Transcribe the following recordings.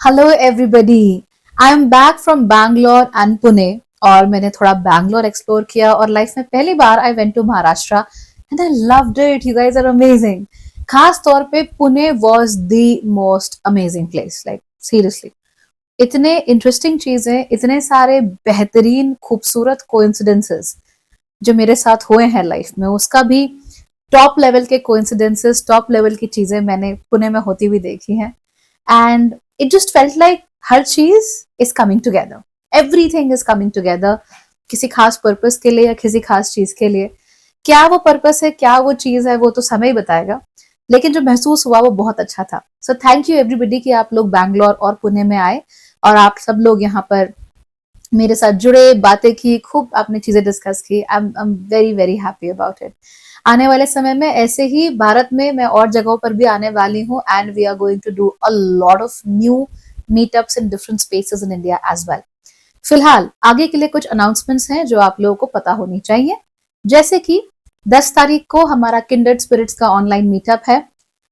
Hello everybody. I am back from Bangalore and Pune. और मैंने थोड़ा बैंगलोर एक्सप्लोर किया और लाइफ में पहली बार I went to Maharashtra and I loved it. You guys are amazing. खास तौर पे Pune was the most amazing place, like seriously. इतने इंटरेस्टिंग चीजें, इतने सारे बेहतरीन खूबसूरत कोइंसिडेंसेस जो मेरे साथ हुए हैं लाइफ में, उसका भी टॉप लेवल के कोइंसिडेंसेस, टॉप लेवल की चीजें मैंने पुणे में होती हुई देखी हैं। And it just felt like हर चीज is coming together, everything is coming together, किसी खास पर्पस के लिए या किसी खास चीज के लिए। क्या वो पर्पस है, क्या वो चीज है, वो तो समय ही बताएगा, लेकिन जो महसूस हुआ वो बहुत अच्छा था। सो थैंक यू एवरीबडी कि आप लोग बैंगलोर और पुणे में आए और आप सब लोग यहाँ पर मेरे साथ जुड़े, बातें की, खूब आपने चीजें डिस्कस की। I am very very happy about it. आने वाले समय में ऐसे ही भारत में मैं और जगहों पर भी आने वाली हूँ and we are going to do a lot of new meetups in different spaces in India as well. फिलहाल आगे के लिए कुछ अनाउंसमेंट्स हैं जो आप लोगों को पता होनी चाहिए, जैसे कि 10 तारीख को हमारा किंडर्ड स्पिरिट्स का ऑनलाइन मीटअप है।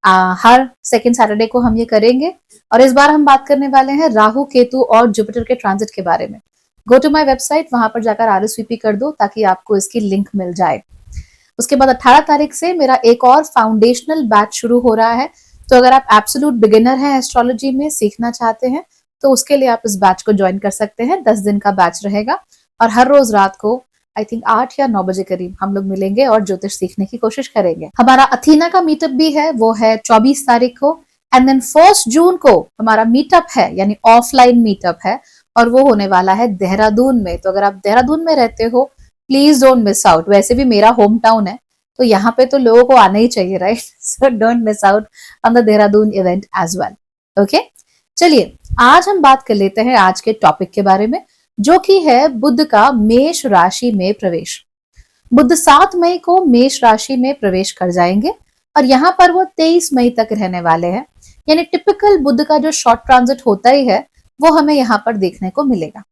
हर सेकेंड सैटरडे को हम ये करेंगे और इस बार हम बात करने वाले हैं राहु, केतु और जुपिटर के ट्रांजिट के बारे में। गो टू माई वेबसाइट, वहां पर जाकर RSVP कर दो ताकि आपको इसकी लिंक मिल जाए। उसके बाद 18 तारीख से मेरा एक और फाउंडेशनल बैच शुरू हो रहा है। तो अगर आप एब्सोल्यूट बिगिनर हैं एस्ट्रोलॉजी में, सीखना चाहते हैं, तो उसके लिए आप इस बैच को ज्वाइन कर सकते हैं। 10 दिन का बैच रहेगा और हर रोज रात को आई थिंक 8 या 9 बजे करीब हम लोग मिलेंगे और ज्योतिष सीखने की कोशिश करेंगे। हमारा अथीना का मीटअप भी है, वो है 24 तारीख को। एंड देन 1 जून को हमारा मीटअप है, यानी ऑफलाइन मीटअप है, और वो होने वाला है देहरादून में। तो अगर आप देहरादून में रहते हो, प्लीज डोंट मिस आउट। वैसे भी मेरा होम टाउन है, तो यहाँ पे तो लोगों को आना ही चाहिए, right? So don't miss out on the Dehradun event as well. Okay, चलिए आज हम बात कर लेते हैं आज के टॉपिक के बारे में, जो कि है बुध का मेष राशि में प्रवेश। बुध 7 मई को मेष राशि में प्रवेश कर जाएंगे और यहाँ पर वो 23 मई तक रहने वाले हैं। यानी टिपिकल बुध का जो शॉर्ट ट्रांजिट होता ही है, वो हमें यहाँ पर देखने को मिलेगा।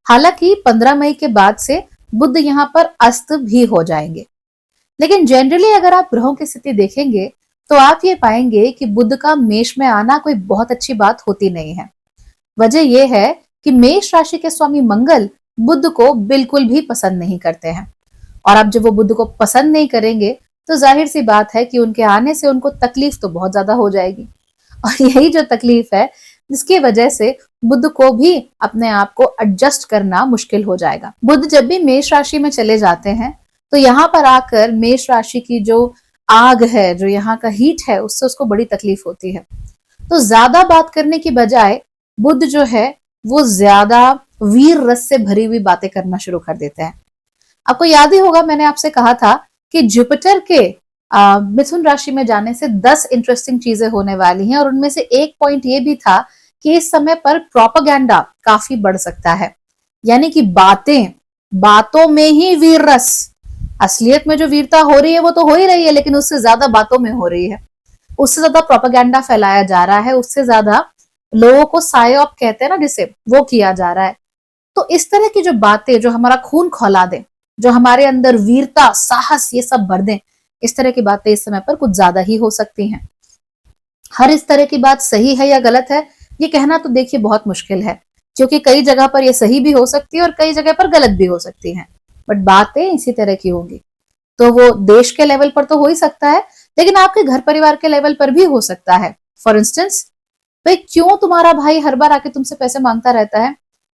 हालांकि 15 मई के बाद से बुध यहाँ पर अस्त भी हो जाएंगे, लेकिन जनरली अगर आप ग्रहों की स्थिति देखेंगे तो आप ये पाएंगे कि बुध का मेष में आना कोई बहुत अच्छी बात होती नहीं है। वजह यह है कि मेष राशि के स्वामी मंगल बुध को बिल्कुल भी पसंद नहीं करते हैं, और अब जब वो बुध को पसंद नहीं करेंगे तो जाहिर सी बात है कि उनके आने से उनको तकलीफ तो बहुत ज्यादा हो जाएगी। और यही जो तकलीफ है, जिसकी वजह से बुध को भी अपने आप को एडजस्ट करना मुश्किल हो जाएगा। बुध जब भी मेष राशि में चले जाते हैं तो यहाँ पर आकर मेष राशि की जो आग है, जो यहाँ का हीट है, उससे उसको बड़ी तकलीफ होती है। तो ज्यादा बात करने की बजाय बुध जो है वो ज्यादा वीर रस से भरी हुई बातें करना शुरू कर देते हैं। आपको याद ही होगा, मैंने आपसे कहा था कि जुपिटर के मिथुन राशि में जाने से 10 इंटरेस्टिंग चीजें होने वाली हैं, और उनमें से एक पॉइंट ये भी था कि इस समय पर प्रोपागेंडा काफी बढ़ सकता है। यानी कि बातों में ही वीर रस, असलियत में जो वीरता हो रही है वो तो हो ही रही है, लेकिन उससे ज्यादा बातों में हो रही है, उससे ज्यादा प्रोपागेंडा फैलाया जा रहा है, उससे ज्यादा लोगों को सायोप कहते हैं ना जिसे, वो किया जा रहा है। तो इस तरह की जो बातें जो हमारा खून खौला दे, जो हमारे अंदर वीरता, साहस ये सब भर दें, इस तरह की बातें इस समय पर कुछ ज्यादा ही हो सकती हैं। हर इस तरह की बात सही है या गलत है, ये कहना तो देखिए बहुत मुश्किल है, क्योंकि कई जगह पर ये सही भी हो सकती है और कई जगह पर गलत भी हो सकती है, बट बातें इसी तरह की होंगी। तो वो देश के लेवल पर तो हो ही सकता है, लेकिन आपके घर परिवार के लेवल पर भी हो सकता है। फॉर इंस्टेंस, भाई क्यों तुम्हारा भाई हर बार आके तुमसे पैसे मांगता रहता है?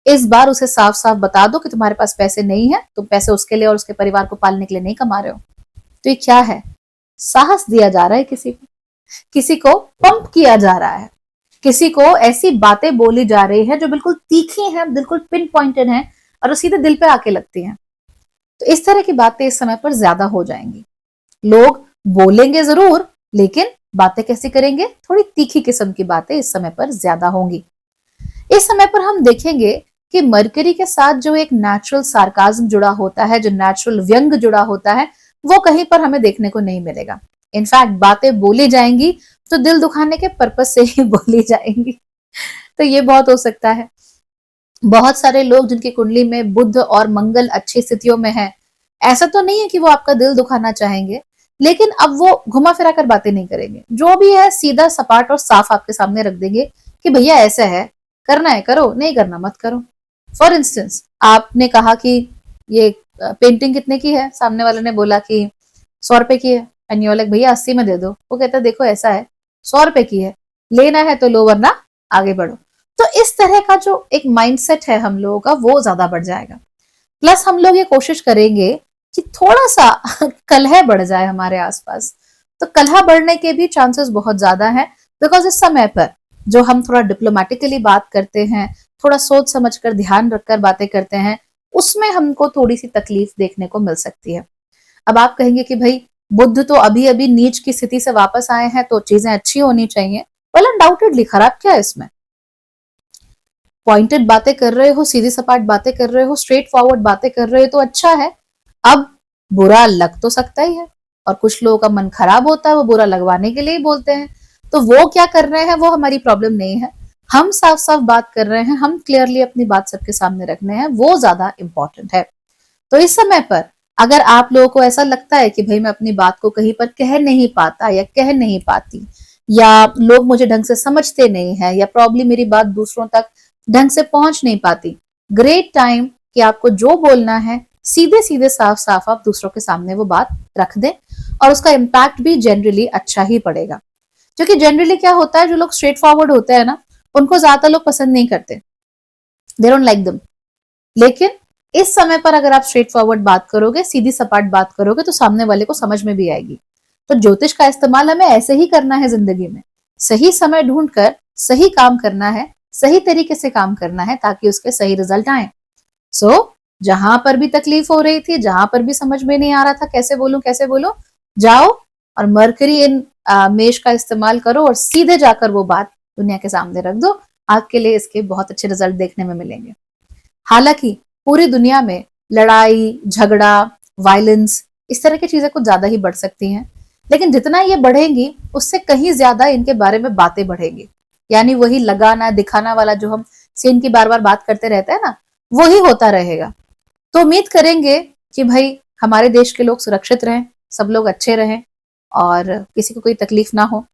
इस बार उसे साफ साफ बता दो कि तुम्हारे पास पैसे नहीं है, तुम पैसे उसके लिए और उसके परिवार को पालने के लिए नहीं कमा रहे हो। तो ये क्या है? साहस दिया जा रहा है किसी को पंप किया जा रहा है, किसी को ऐसी बातें बोली जा रही है जो बिल्कुल तीखी हैं, बिल्कुल पिन पॉइंटेड हैं और वो सीधे दिल पे आके लगती हैं। तो इस तरह की बातें इस समय पर ज्यादा हो जाएंगी। लोग बोलेंगे जरूर, लेकिन बातें कैसी करेंगे? थोड़ी तीखी किस्म की बातें इस समय पर ज्यादा होंगी। इस समय पर हम देखेंगे कि मरकरी के साथ जो एक नेचुरल सार्काज्म जुड़ा होता है, जो नेचुरल व्यंग जुड़ा होता है, वो कहीं पर हमें देखने को नहीं मिलेगा। इनफैक्ट बातें बोली जाएंगी तो दिल दुखाने के पर्पज से ही बोली जाएंगी। तो ये बहुत हो सकता है। बहुत सारे लोग जिनकी कुंडली में बुध और मंगल अच्छी स्थितियों में है, ऐसा तो नहीं है कि वो आपका दिल दुखाना चाहेंगे, लेकिन अब वो घुमा फिरा कर बातें नहीं करेंगे। जो भी है सीधा सपाट और साफ आपके सामने रख देंगे कि भैया ऐसा है, करना है करो, नहीं करना मत करो। फॉर इंस्टेंस आपने कहा कि ये पेंटिंग कितने की है, सामने वाले ने बोला कि 100 रुपए की है, एंड यू लाइक भैया 80 में दे दो। वो कहता है देखो ऐसा है 100 रुपए की है, लेना है तो लो वरना आगे बढ़ो। तो इस तरह का जो एक माइंडसेट है हम लोगों का वो ज्यादा बढ़ जाएगा। प्लस हम लोग ये कोशिश करेंगे कि थोड़ा सा कलह बढ़ जाए हमारे आसपास। तो कलह बढ़ने के भी चांसेस बहुत ज्यादा हैं, बिकॉज इस समय पर जो हम थोड़ा डिप्लोमेटिकली बात करते हैं, थोड़ा सोच समझ कर ध्यान रखकर बातें करते हैं, उसमें हमको थोड़ी सी तकलीफ देखने को मिल सकती है। अब आप कहेंगे कि भाई बुद्ध तो अभी अभी नीच की स्थिति से वापस आए हैं तो चीजें अच्छी होनी चाहिए। वेल अनडाउटेडली, खराब क्या है इसमें? पॉइंटेड बातें कर रहे हो, सीधी सपाट बातें कर रहे हो, स्ट्रेट फॉरवर्ड बातें कर रहे हो तो अच्छा है। अब बुरा लग तो सकता ही है, और कुछ लोगों का मन खराब होता है, वो बुरा लगवाने के लिए ही बोलते हैं। तो वो क्या कर रहे हैं वो हमारी प्रॉब्लम नहीं है। हम साफ साफ बात कर रहे हैं, हम क्लियरली अपनी बात सबके सामने रखने हैं, वो ज्यादा इंपॉर्टेंट है। तो इस समय पर अगर आप लोगों को ऐसा लगता है कि भाई मैं अपनी बात को कहीं पर कह नहीं पाता या कह नहीं पाती, या लोग मुझे ढंग से समझते नहीं है, या प्रॉब्लम मेरी बात दूसरों तक ढंग से पहुंच नहीं पाती, ग्रेट टाइम कि आपको जो बोलना है सीधे सीधे साफ साफ आप दूसरों के सामने वो बात रख दें, और उसका इम्पैक्ट भी जनरली अच्छा ही पड़ेगा। क्योंकि जनरली क्या होता है, जो लोग स्ट्रेट फॉरवर्ड होते हैं ना, उनको ज्यादा लोग पसंद नहीं करते, दे डोंट लाइक दम। लेकिन इस समय पर अगर आप स्ट्रेट फॉरवर्ड बात करोगे, सीधी सपाट बात करोगे, तो सामने वाले को समझ में भी आएगी। तो ज्योतिष का इस्तेमाल हमें ऐसे ही करना है जिंदगी में, सही समय ढूंढकर सही काम करना है, सही तरीके से काम करना है, ताकि उसके सही रिजल्ट आए। सो जहां पर भी तकलीफ हो रही थी, जहां पर भी समझ में नहीं आ रहा था कैसे बोलूं, जाओ और मरकरी इन मेष का इस्तेमाल करो और सीधे जाकर वो बात दुनिया के सामने रख दो। आपके लिए इसके बहुत अच्छे रिजल्ट देखने में मिलेंगे। हालांकि पूरी दुनिया में लड़ाई झगड़ा, वायलेंस, इस तरह की चीजें कुछ ज्यादा ही बढ़ सकती हैं, लेकिन जितना ये बढ़ेंगी उससे कहीं ज्यादा इनके बारे में बातें बढ़ेंगी। यानी वही लगाना दिखाना वाला जो हम सीन की बार बार बात करते रहते हैं ना, वही होता रहेगा। तो उम्मीद करेंगे कि भाई हमारे देश के लोग सुरक्षित रहें, सब लोग अच्छे रहें, और किसी को कोई तकलीफ ना हो,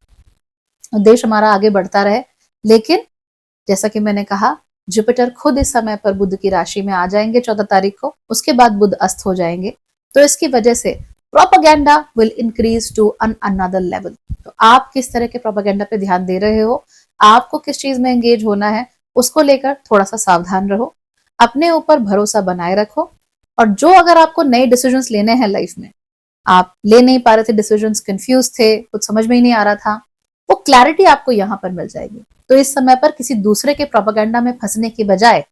देश हमारा आगे बढ़ता रहे। लेकिन जैसा कि मैंने कहा, जुपिटर खुद इस समय पर बुध की राशि में आ जाएंगे 14 तारीख को, उसके बाद बुध अस्त हो जाएंगे। तो इसकी वजह से propaganda will increase to another level. तो आप किस तरह के प्रोपागेंडा पे ध्यान दे रहे हो, आपको किस चीज में एंगेज होना है, उसको लेकर थोड़ा सा सावधान रहो, अपने ऊपर भरोसा बनाए रखो। और जो अगर आपको नए डिसीजंस लेने हैं लाइफ में, आप ले नहीं पा रहे थे डिसीजंस, कंफ्यूज थे, कुछ समझ में ही नहीं आ रहा था, वो क्लैरिटी आपको यहां पर मिल जाएगी। तो इस समय पर किसी दूसरे के प्रोपागेंडा में फंसने की बजाय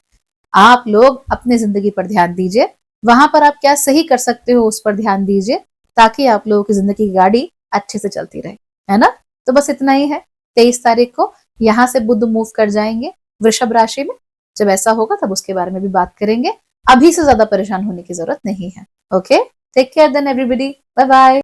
आप लोग अपने जिंदगी पर ध्यान दीजिए, वहां पर आप क्या सही कर सकते हो उस पर ध्यान दीजिए, ताकि आप लोगों की जिंदगी की गाड़ी अच्छे से चलती रहे, है ना। तो बस इतना ही है। 23 तारीख को यहां से बुध मूव कर जाएंगे वृषभ राशि में। जब ऐसा होगा तब उसके बारे में भी बात करेंगे। अभी से ज्यादा परेशान होने की जरूरत नहीं है। Okay, take care then everybody, bye bye.